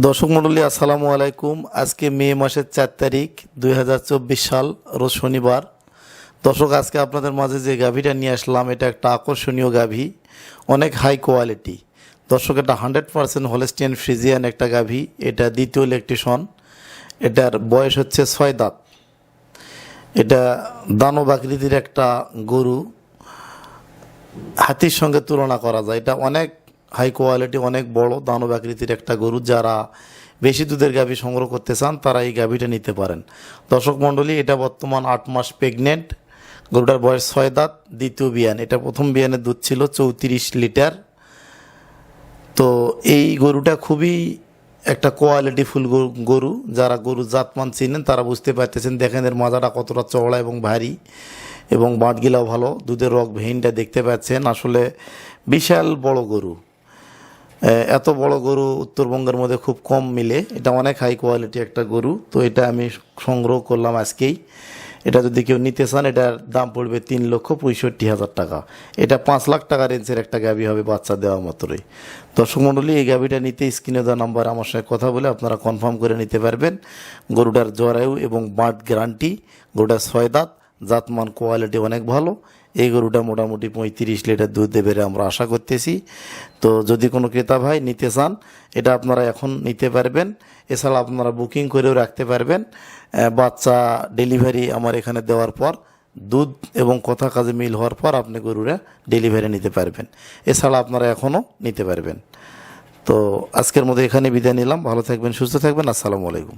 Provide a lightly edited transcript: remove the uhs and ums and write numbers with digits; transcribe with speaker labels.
Speaker 1: দর্শক মণ্ডলী আসসালামু আলাইকুম। আজকে মে মাসের 4 তারিখ 2024 সাল, রোজ শনিবার। দর্শক, আজকে আপনাদের মাঝে যে গাভীটা নিয়ে আসলাম এটা একটা আকর্ষণীয় গাভী, অনেক হাই কোয়ালিটি। দর্শক, এটা 100% হলস্টিয়ান ফ্রিজিয়ান একটা গাভী। এটা দ্বিতীয় ল্যাকটেশন। এটার বয়স হচ্ছে 6 দাঁত। এটা দানব আকৃতির একটা গরু, হাতির সঙ্গে তুলনা করা যায়। এটা অনেক হাই কোয়ালিটি, অনেক বড় দানব আকৃতির একটা গরু। যারা বেশি দুধের গাভী সংগ্রহ করতে চান তারা এই গাভীটা নিতে পারেন। দর্শক মণ্ডলী, এটা বর্তমান 8 মাস প্রেগনেন্ট। গরুটার বয়স 6 দাঁত, দ্বিতীয় বিয়ান। এটা প্রথম বিয়ানের দুধ ছিল 34 লিটার। তো এই গরুটা খুবই একটা কোয়ালিটিফুল গরু। যারা গরু জাতমান চিনেন তারা বুঝতে পারতেছেন। দেখেন এর মাজাটা কতটা চওড়া এবং ভারী, এবং বাঁটগিলাও ভালো। দুধের রক ভেইনটা দেখতে পাচ্ছেন, আসলে বিশাল বড় গরু। এত বড় গরু উত্তরবঙ্গের মধ্যে খুব কম মিলে। এটা অনেক হাই কোয়ালিটি একটা গরু। তো এটা আমি সংগ্রহ করলাম আজকেই। এটা যদি কেউ নিতে চান এটার দাম পড়বে 3,65,000 টাকা। এটা 5 লাখ টাকা রেঞ্জের একটা গাভী হবে বাচ্চা দেওয়া মাত্রই। দর্শক মণ্ডলী, এই গাভীটা নিতে স্ক্রিনে দেওয়া নাম্বার আমার সঙ্গে কথা বলে আপনারা কনফার্ম করে নিতে পারবেন। গরুটার জরায়ু এবং বাঁট গ্যারান্টি। গরুটার 6 দাঁত, জাতমান কোয়ালিটি অনেক ভালো। এই গরুটা মোটামুটি 35 লিটার দুধ দেবে আমরা আশা করতেছি। তো যদি কোনো ক্রেতা ভাই নিতে চান এটা আপনারা এখন নিতে পারবেন। এছাড়া আপনারা বুকিং করেও রাখতে পারবেন। বাচ্চা ডেলিভারি আমার এখানে দেওয়ার পর, দুধ এবং কথা কাজে মিল হওয়ার পর আপনি গরুরা ডেলিভারি নিতে পারবেন। এছাড়া আপনারা এখনও নিতে পারবেন। তো আজকের মতো এখানে বিদায় নিলাম। ভালো থাকবেন, সুস্থ থাকবেন। আসসালামু আলাইকুম।